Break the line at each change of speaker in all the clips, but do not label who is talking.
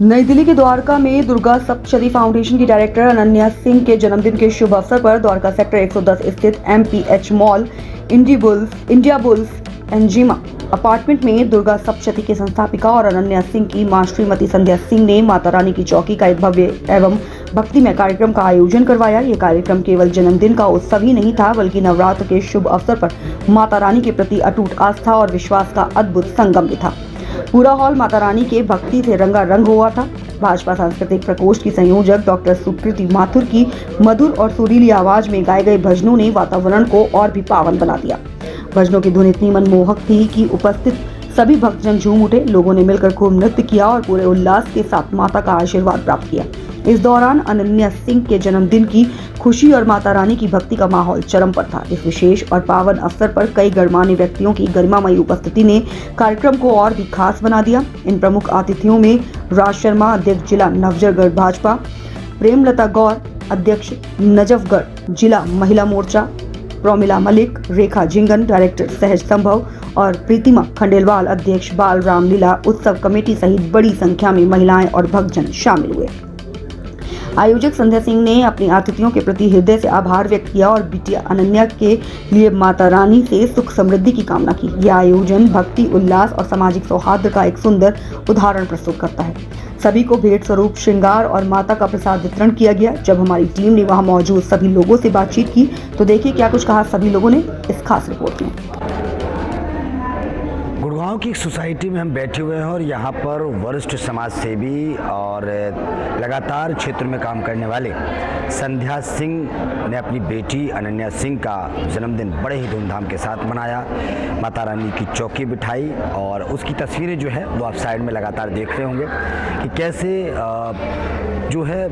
नई दिल्ली के द्वारका में दुर्गा सप्तशती फाउंडेशन की डायरेक्टर अनन्या सिंह के जन्मदिन के शुभ अवसर पर द्वारका सेक्टर 110 स्थित MPH mall Indiabulls Enigma apartment में दुर्गा सप्तशती के संस्थापिका और अनन्या सिंह की मां श्रीमती संध्या सिंह ने माता रानी की चौकी का एक भव्य एवं भक्तिमय कार्यक्रम का आयोजन करवाया। ये कार्यक्रम केवल जन्मदिन का उत्सव ही नहीं था, बल्कि नवरात्र के शुभ अवसर पर माता रानी के प्रति अटूट आस्था और विश्वास का अद्भुत संगम भी था। पूरा हॉल माता रानी के भक्ति से रंगारंग हुआ था। भाजपा सांस्कृतिक प्रकोष्ठ की संयोजक डॉक्टर सुकृति माथुर की मधुर और सुरीली आवाज में गाए गए भजनों ने वातावरण को और भी पावन बना दिया। भजनों की धुन इतनी मनमोहक थी कि उपस्थित सभी भक्तजन झूम उठे। लोगों ने मिलकर खूब नृत्य किया और पूरे उल्लास के साथ माता का आशीर्वाद प्राप्त किया। इस दौरान अनन्या सिंह के जन्मदिन की खुशी और माता रानी की भक्ति का माहौल चरम पर था। इस विशेष और पावन अवसर पर कई गणमान्य व्यक्तियों की गरिमामयी उपस्थिति ने कार्यक्रम को और भी खास बना दिया। इन प्रमुख अतिथियों में राज शर्मा, अध्यक्ष जिला नवजरगढ़ भाजपा, प्रेमलता गौर, अध्यक्ष नजफगढ़ जिला महिला मोर्चा, प्रोमिला मलिक, रेखा जिंगन, डायरेक्टर सहज संभव और प्रीतिमा खंडेलवाल, अध्यक्ष बाल रामलीला उत्सव कमेटी सहित बड़ी संख्या में महिलाएं और भक्तजन शामिल हुए। आयोजक संध्या सिंह ने अपने अतिथियों के प्रति हृदय से आभार व्यक्त किया और बिटिया अनन्या के लिए माता रानी से सुख समृद्धि की कामना की। यह आयोजन भक्ति, उल्लास और सामाजिक सौहार्द का एक सुंदर उदाहरण प्रस्तुत करता है। सभी को भेंट स्वरूप श्रृंगार और माता का प्रसाद वितरण किया गया। जब हमारी टीम ने वहां मौजूद सभी लोगों से बातचीत की तो देखिए क्या कुछ कहा सभी लोगों ने इस खास रिपोर्ट में।
गुड़गांव की एक सोसाइटी में हम बैठे हुए हैं और यहाँ पर वरिष्ठ समाज सेवी और लगातार क्षेत्र में काम करने वाले संध्या सिंह ने अपनी बेटी अनन्या सिंह का जन्मदिन बड़े ही धूमधाम के साथ मनाया। माता रानी की चौकी बिठाई और उसकी तस्वीरें जो है वो आप साइड में लगातार देख रहे होंगे कि कैसे जो है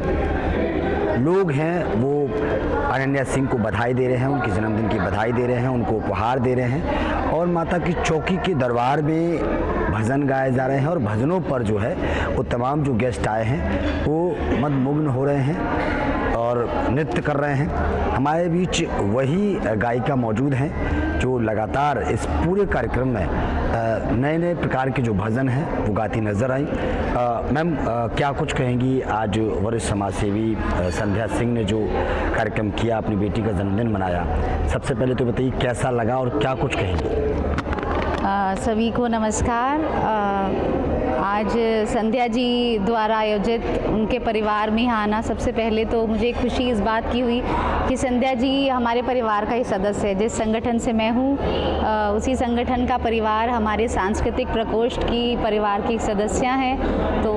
लोग हैं वो अनन्या सिंह को बधाई दे रहे हैं, उनके जन्मदिन की बधाई दे रहे हैं, उनको उपहार दे रहे हैं और माता की चौकी के दरबार में भजन गाए जा रहे हैं और भजनों पर जो है वो तमाम जो गेस्ट आए हैं वो मंत्रमुग्ध हो रहे हैं और नृत्य कर रहे हैं। हमारे बीच वही गायिका मौजूद हैं जो लगातार इस पूरे कार्यक्रम में नए नए प्रकार के जो भजन हैं वो गाती नजर आई। मैम, क्या कुछ कहेंगी, आज वरिष्ठ समाज सेवी संध्या सिंह ने जो कार्यक्रम किया, अपनी बेटी का जन्मदिन मनाया, सबसे पहले तो बताइए कैसा लगा और क्या कुछ कहेंगी?
सभी को नमस्कार। आज संध्या जी द्वारा आयोजित उनके परिवार में आना, सबसे पहले तो मुझे खुशी इस बात की हुई कि संध्या जी हमारे परिवार का ही सदस्य है। जिस संगठन से मैं हूँ उसी संगठन का परिवार हमारे सांस्कृतिक प्रकोष्ठ की परिवार की सदस्य हैं। तो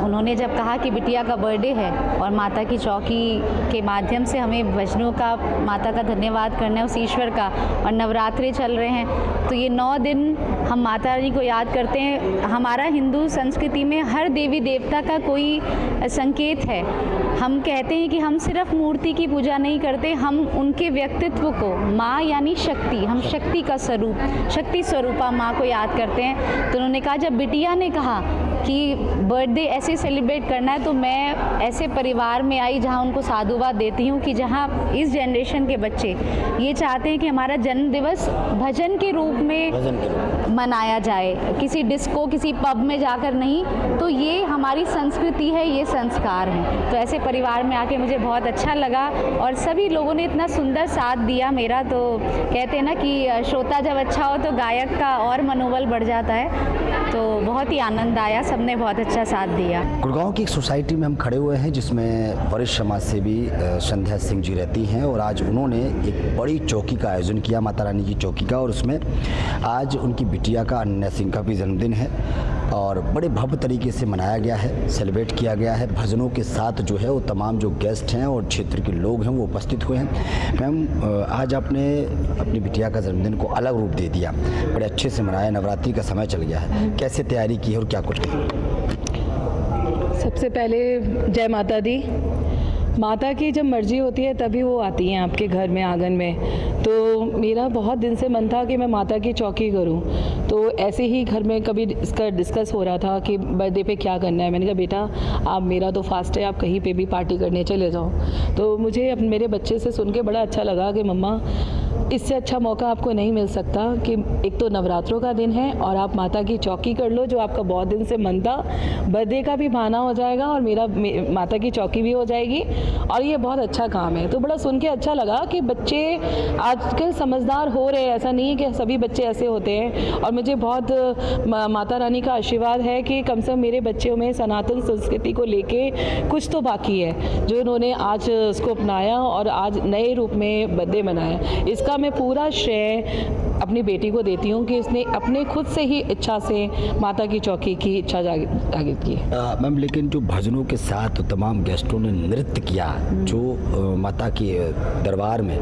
उन्होंने जब कहा कि बिटिया का बर्थडे है और माता की चौकी के माध्यम से हमें भजनों का, माता का धन्यवाद करना है उस ईश्वर का, और नवरात्रे चल रहे हैं तो ये 9 दिन हम माता रानी को याद करते हैं। हमारा हिंदू संस्कृति में हर देवी देवता का कोई संकेत है। हम कहते हैं कि हम सिर्फ मूर्ति की पूजा नहीं करते, हम उनके व्यक्तित्व को, माँ यानी शक्ति, हम शक्ति का स्वरूप, शक्ति स्वरूपा माँ को याद करते हैं। तो उन्होंने कहा, जब बिटिया ने कहा कि बर्थडे ऐसे सेलिब्रेट करना है तो मैं ऐसे परिवार में आई जहाँ उनको साधुवाद देती हूँ कि जहाँ इस जनरेशन के बच्चे ये चाहते हैं कि हमारा जन्म दिवस भजन के रूप में मनाया जाए, किसी डिस्को, किसी पब में जाकर नहीं। तो ये हमारी संस्कृति है, ये संस्कार हैं। तो ऐसे परिवार में आके मुझे बहुत अच्छा लगा और सभी लोगों ने इतना सुंदर साथ दिया मेरा। तो कहते हैं ना कि श्रोता जब अच्छा हो तो गायक का और मनोबल बढ़ जाता है। तो बहुत ही आनंद आया, सबने बहुत अच्छा साथ दिया।
गुड़गांव की एक सोसाइटी में हम खड़े हुए हैं जिसमें वरिष्ठ समाज सेवी संध्या सिंह जी रहती हैं और आज उन्होंने एक बड़ी चौकी का आयोजन किया, माता रानी की चौकी का, और उसमें आज उनकी बिटिया का अनन्या सिंह का भी जन्मदिन है और बड़े भव्य तरीके से मनाया गया है, सेलिब्रेट किया गया है। भजनों के साथ जो है वो तमाम जो गेस्ट हैं और क्षेत्र के लोग हैं वो उपस्थित हुए हैं। मैम, आज आपने अपनी बिटिया का जन्मदिन को अलग रूप दे दिया, बड़े अच्छे से मनाया, नवरात्रि का समय चल गया है, कैसे तैयारी की और क्या कुछ की?
सबसे पहले जय माता दी। माता की जब मर्जी होती है तभी वो आती हैं आपके घर में, आंगन में। तो मेरा बहुत दिन से मन था कि मैं माता की चौकी करूं। तो ऐसे ही घर में कभी इसका डिस्कस हो रहा था कि बर्थडे पे क्या करना है। मैंने कहा बेटा आप, मेरा तो फास्ट है, आप कहीं पे भी पार्टी करने चले जाओ। तो मुझे मेरे बच्चे से सुन के बड़ा अच्छा लगा कि मम्मा इससे अच्छा मौका आपको नहीं मिल सकता कि एक तो नवरात्रों का दिन है और आप माता की चौकी कर लो, जो आपका बहुत दिन से मन था। बर्थडे का भी बहाना हो जाएगा और मेरा माता की चौकी भी हो जाएगी और ये बहुत अच्छा काम है। तो बड़ा सुन के अच्छा लगा कि बच्चे आजकल समझदार हो रहे हैं। ऐसा नहीं है कि सभी बच्चे ऐसे होते हैं। और मुझे बहुत माता रानी का आशीर्वाद है कि कम से कम मेरे बच्चों में सनातन संस्कृति को लेके कुछ तो बाकी है, जो इन्होंने आज उसको अपनाया और आज नए रूप में बर्थडे मनाया। इसका मैं पूरा श्रेय अपनी बेटी को देती हूँ कि इसने अपने खुद से ही इच्छा से माता की चौकी की इच्छा जागृत की।
मैम, लेकिन जो भजनों के साथ तमाम गेस्टों ने नृत्य किया, जो माता के दरबार में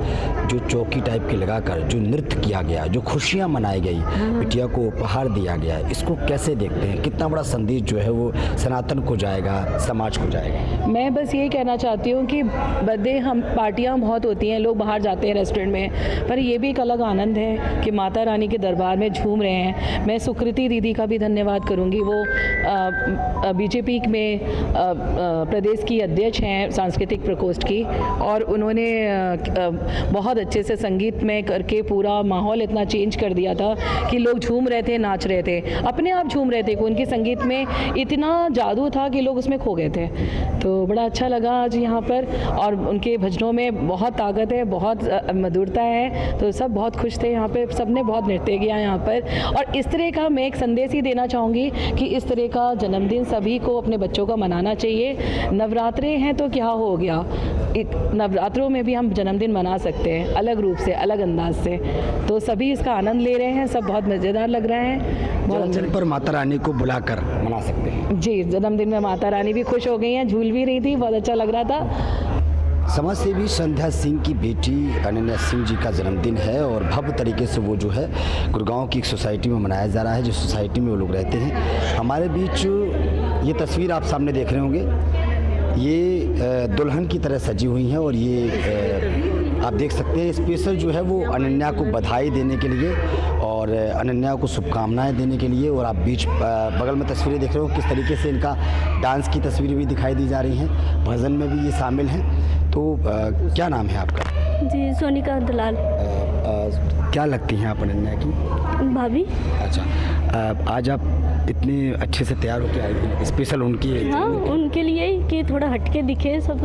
जो चौकी टाइप की लगाकर जो नृत्य किया गया, जो खुशियाँ मनाई गई, बिटिया को उपहार दिया गया, इसको कैसे देखते हैं? कितना बड़ा संदेश जो है वो सनातन को जाएगा, समाज को जाएगा?
मैं बस यही कहना चाहती हूँ कि बर्थडे हम पार्टियाँ बहुत होती हैं, लोग बाहर जाते हैं रेस्टोरेंट में, पर ये भी एक अलग आनंद है कि माता रानी के दरबार में झूम रहे हैं। मैं सुकृति दीदी का भी धन्यवाद करूँगी। वो बीजेपी में प्रदेश की अध्यक्ष हैं सांस्कृतिक प्रकोष्ठ की, और उन्होंने बहुत अच्छे से संगीत में करके पूरा माहौल इतना चेंज कर दिया था कि लोग झूम रहे थे, नाच रहे थे, अपने आप झूम रहे थे। उनके संगीत में इतना जादू था कि लोग उसमें खो गए थे। तो बड़ा अच्छा लगा आज यहाँ पर, और उनके भजनों में बहुत ताकत है, बहुत मधुरता है। तो सब बहुत खुश थे यहाँ पे, सबने बहुत नृत्य किया यहाँ पर। और इस तरह का मैं एक संदेश ही देना चाहूँगी कि इस तरह का जन्मदिन सभी को अपने बच्चों का मनाना चाहिए। नवरात्रे हैं तो क्या हो गया, नवरात्रों में भी हम जन्मदिन मना सकते हैं, अलग रूप से, अलग अंदाज से। तो सभी इसका आनंद ले रहे हैं, सब बहुत मज़ेदार लग रहा है।
जन्मदिन पर माता रानी को बुलाकर मना सकते हैं
जी। जन्मदिन में माता रानी भी खुश हो गई हैं, झूल भी रही थी, बहुत अच्छा लग रहा था।
समाजसेवी संध्या सिंह की बेटी अनन्या सिंह जी का जन्मदिन है और भव्य तरीके से वो जो है गुड़गांव की एक सोसाइटी में मनाया जा रहा है, जिस सोसाइटी में वो लोग रहते हैं। हमारे बीच ये तस्वीर आप सामने देख रहे होंगे, ये दुल्हन की तरह सजी हुई हैं और ये आप देख सकते हैं स्पेशल जो है वो अनन्या को बधाई देने के लिए और अनन्या को शुभकामनाएं देने के लिए। और आप बीच बगल में तस्वीरें देख रहे हो, किस तरीके से इनका डांस की तस्वीरें भी दिखाई दी जा रही हैं, भजन में भी ये शामिल हैं। तो क्या नाम है आपका?
जी, सोनिका दलाल।
क्या लगती हैं आप अनन्या की?
भाभी।
अच्छा, आज आप इतने अच्छे से तैयार होकर आई हैं स्पेशल उनकी?
हाँ, उनके लिए कि थोड़ा हटके दिखे सब।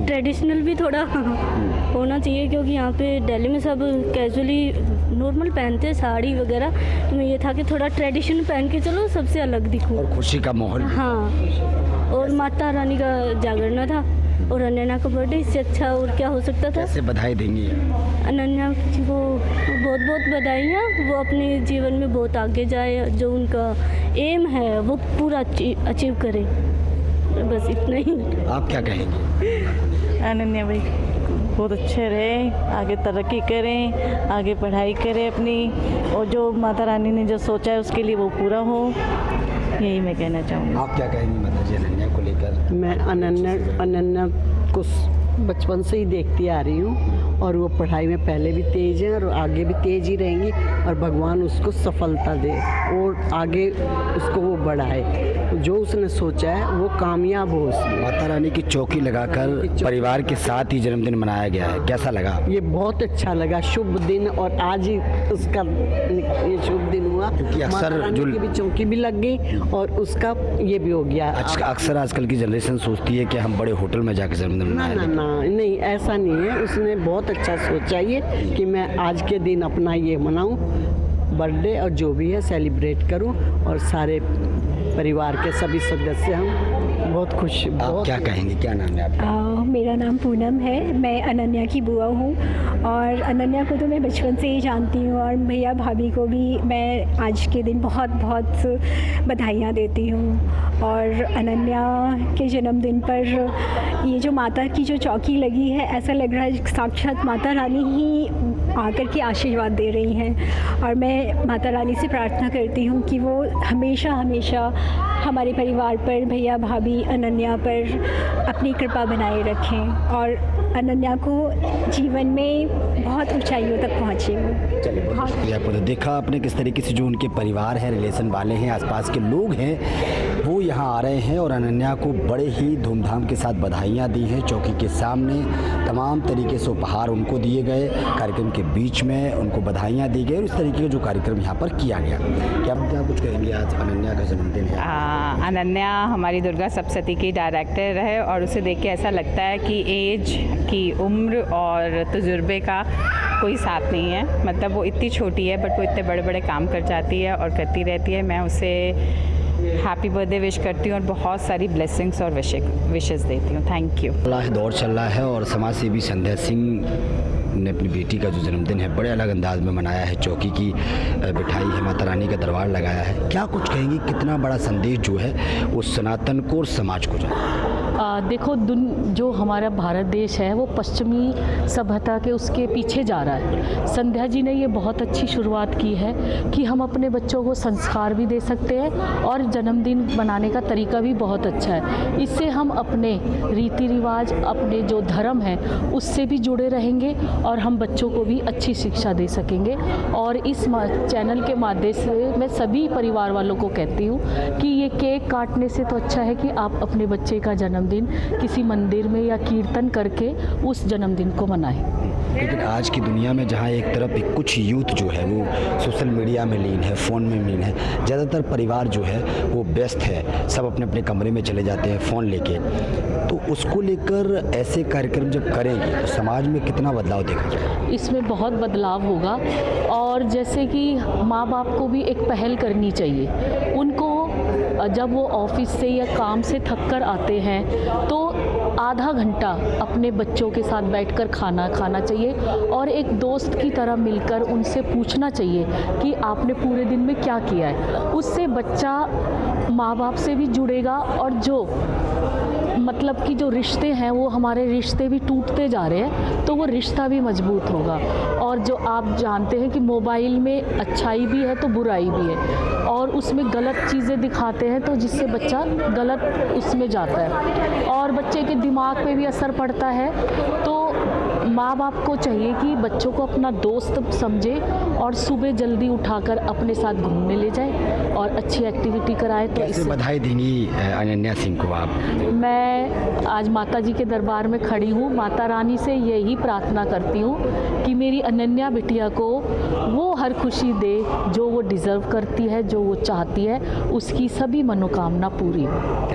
ट्रेडिशनल भी थोड़ा होना चाहिए, क्योंकि यहाँ पे दिल्ली में सब कैजुअली नॉर्मल पहनते हैं साड़ी वगैरह। तो मैं ये था कि थोड़ा ट्रेडिशनल पहन के चलो, सबसे अलग दिखूँ
और खुशी का माहौल।
हाँ, और माता रानी का जागरण था और अनन्या का बर्थडे, इससे अच्छा और क्या हो सकता था।
कैसे बधाई देंगी?
अनन्या जी को बहुत बहुत बधाइयाँ। वो अपने जीवन में बहुत आगे जाए, जो उनका एम है वो पूरा अचीव करे, बस इतना ही।
आप क्या कहेंगे?
अनन्या भाई बहुत अच्छे रहे, आगे तरक्की करें, आगे पढ़ाई करें अपनी, और जो माता रानी ने जो सोचा है उसके लिए वो पूरा हो, यही मैं कहना चाहूँगी।
आप क्या कहेंगी माता जी अनन्या को लेकर?
मैं अनन्या को बचपन से ही देखती आ रही हूँ और वो पढ़ाई में पहले भी तेज़ है और आगे भी तेज़ ही रहेंगी, और भगवान उसको सफलता दे और आगे उसको वो बढ़ाए, जो उसने सोचा है वो कामयाब हो उसमें।
माता रानी की चौकी लगाकर परिवार के साथ ही जन्मदिन मनाया गया है, कैसा लगा?
ये बहुत अच्छा लगा, शुभ दिन, और आज ही उसका ये शुभ दिन हुआ
क्योंकि अक्सर
जो की भी चौकी भी लग गई और उसका ये भी हो गया।
अक्सर आजकल की जनरेशन सोचती है कि हम बड़े होटल में जाकर जन्मदिन मनाएं।
ना, नहीं, ऐसा नहीं है। उसने बहुत अच्छा सोचा ये कि मैं आज के दिन अपना ये मनाऊं, बर्थडे और जो भी है सेलिब्रेट करूं, और सारे परिवार के सभी सदस्य हम बहुत खुश।
आप क्या कहेंगे, क्या नाम है आपका?
मेरा नाम पूनम है, मैं अनन्या की बुआ हूँ, और अनन्या को तो मैं बचपन से ही जानती हूँ, और भैया भाभी को भी मैं आज के दिन बहुत बहुत बधाइयाँ देती हूँ। और अनन्या के जन्मदिन पर ये जो माता की जो चौकी लगी है, ऐसा लग रहा है साक्षात माता रानी ही आकर के आशीर्वाद दे रही हैं। और मैं माता रानी से प्रार्थना करती हूँ कि वो हमेशा हमेशा हमारे परिवार पर, भैया भाभी अनन्या पर अपनी कृपा बनाए रखें और अनन्या को जीवन में बहुत ऊंचाइयों तक पहुँचे वो।
चलिए, बहुत शुक्रिया आपको। तो देखा आपने किस तरीके से जो उनके परिवार हैं, रिलेशन वाले हैं, आसपास के लोग हैं, वो यहाँ आ रहे हैं और अनन्या को बड़े ही धूमधाम के साथ बधाइयाँ दी हैं। चौकी के सामने तमाम तरीके से उपहार उनको दिए गए, कार्यक्रम के बीच में उनको बधाइयाँ दी गई और इस तरीके का जो कार्यक्रम यहाँ पर किया गया। क्या कुछ कहेंगे, आज अनन्या का जन्मदिन है?
अनन्या हमारी दुर्गा सप्तशती की डायरेक्टर है और उसे देख के ऐसा लगता है कि एज की उम्र और तजुर्बे का कोई साथ नहीं है। मतलब वो इतनी छोटी है बट वो इतने बड़े बड़े काम कर जाती है और करती रहती है। मैं उसे हैप्पी बर्थडे विश करती हूँ और बहुत सारी ब्लेसिंग्स और विशेस देती हूँ। Thank you.
दौर चल रहा है और समाज सेवी संध्या सिंह ने अपनी बेटी का जो जन्मदिन है बड़े अलग अंदाज में मनाया है। चौकी की बिठाई है, माता रानी का दरबार लगाया है। क्या कुछ कहेंगी, कितना बड़ा संदेश जो है वो सनातन को और समाज को जाए?
देखो, जो हमारा भारत देश है वो पश्चिमी सभ्यता के उसके पीछे जा रहा है। संध्या जी ने ये बहुत अच्छी शुरुआत की है कि हम अपने बच्चों को संस्कार भी दे सकते हैं और जन्मदिन मनाने का तरीका भी बहुत अच्छा है। इससे हम अपने रीति रिवाज, अपने जो धर्म है उससे भी जुड़े रहेंगे और हम बच्चों को भी अच्छी शिक्षा दे सकेंगे। और इस चैनल के माध्यम से मैं सभी परिवार वालों को कहती हूँ कि ये केक काटने से तो अच्छा है कि आप अपने बच्चे का जन्मदिन किसी मंदिर में या कीर्तन करके उस जन्मदिन को मनाएं।
लेकिन आज की दुनिया में जहाँ एक तरफ कुछ यूथ जो है वो सोशल मीडिया में लीन है, फ़ोन में लीन है, ज़्यादातर परिवार जो है वो व्यस्त है, सब अपने अपने कमरे में चले जाते हैं फ़ोन लेके, तो उसको लेकर ऐसे कार्यक्रम जब करेंगे तो समाज में कितना बदलाव देखा जाए?
इसमें बहुत बदलाव होगा और जैसे कि माँ बाप को भी एक पहल करनी चाहिए। उनको जब वो ऑफिस से या काम से थक कर आते हैं तो आधा घंटा अपने बच्चों के साथ बैठकर खाना खाना चाहिए और एक दोस्त की तरह मिलकर उनसे पूछना चाहिए कि आपने पूरे दिन में क्या किया है। उससे बच्चा माँ बाप से भी जुड़ेगा और जो मतलब कि जो रिश्ते हैं वो हमारे रिश्ते भी टूटते जा रहे हैं तो वो रिश्ता भी मजबूत होगा। और जो आप जानते हैं कि मोबाइल में अच्छाई भी है तो बुराई भी है और उसमें गलत चीज़ें दिखाते हैं तो जिससे बच्चा गलत उसमें जाता है और बच्चे के दिमाग पे भी असर पड़ता है। तो माँ बाप को चाहिए कि बच्चों को अपना दोस्त समझे और सुबह जल्दी उठाकर अपने साथ घूमने ले जाए और अच्छी एक्टिविटी कराए। तो
इससे बधाई देंगी अनन्या सिंह को आप?
मैं आज माता जी के दरबार में खड़ी हूँ, माता रानी से यही प्रार्थना करती हूँ कि मेरी अनन्या बिटिया को वो हर खुशी दे जो वो डिज़र्व करती है, जो वो चाहती है, उसकी सभी मनोकामना पूरी हो।